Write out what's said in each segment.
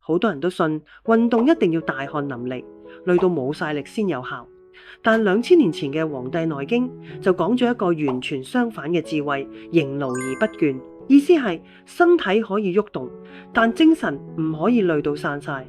好多人都信運動一定要大汗淋漓，累到冇晒力先有效。但2000年前嘅《黃帝內經》就講咗一個完全相反嘅智慧：營勞而不倦。意思係身體可以喐動，但精神唔可以累到散晒。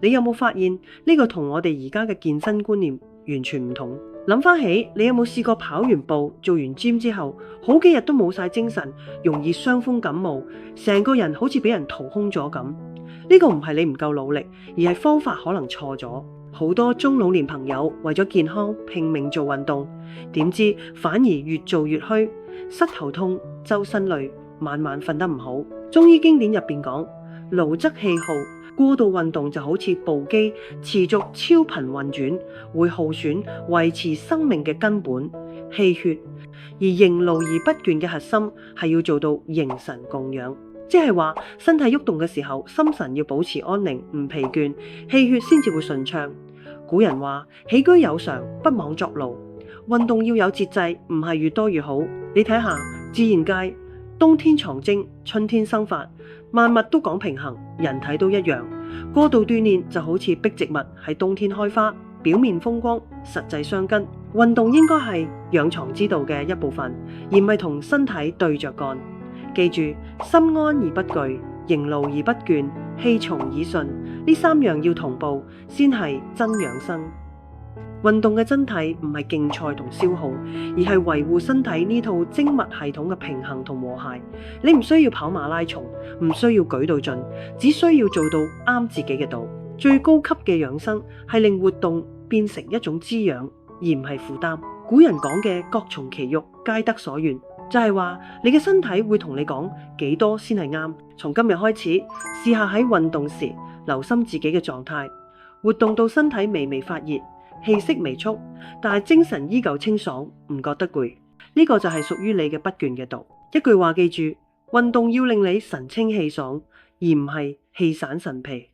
你有冇發現呢個同我哋而家嘅健身觀念完全唔同？諗翻起，你有冇試過跑完步、做完 gym 之後，好幾日都冇晒精神，容易傷風感冒，成個人好似俾人掏空咗咁？呢個唔係你唔夠努力，而係方法可能錯咗。好多中老年朋友為咗健康拼命做運動，點知反而越做越虛，膝頭痛、周身累，晚晚瞓得唔好。中醫經典入邊講，勞則氣耗，過度運動就好似暴肌，持續超頻運轉，會耗損維持生命嘅根本氣血。而營勞而不倦嘅核心係要做到形神共養，即係話身體喐動嘅時候，心神要保持安寧，唔疲倦，氣血先至會順暢。古人話起居有常，不妄作勞。運動要有節制，唔係越多越好。你睇下自然界，冬天藏精，春天生發，萬物都講平衡，人體都一樣。過度鍛煉就好似逼植物喺冬天開花，表面風光，實際傷根。運動應該係養藏之道嘅一部分，而唔係同身體對着幹。記住，心安而不懼，營勞而不倦，氣從耳順，呢3樣要同步，先係真養生。運動嘅真諦唔係競賽同消耗，而係維護身體呢套精密系統嘅平衡同和諧。你唔需要跑馬拉松，唔需要舉到盡，只需要做到啱自己嘅度。最高級嘅養生係令活動變成一種滋養，而唔係負擔。古人講嘅各從其欲，皆得所願，就係話你嘅身體會同你講幾多先係啱。從今日開始，試下喺運動時留心自己嘅狀態，活動到身體微微發熱，氣息微促，但係精神依舊清爽，唔覺得攰。呢個就係屬於你嘅不倦嘅道。一句話記住，運動要令你神清氣爽，而唔係氣散神疲。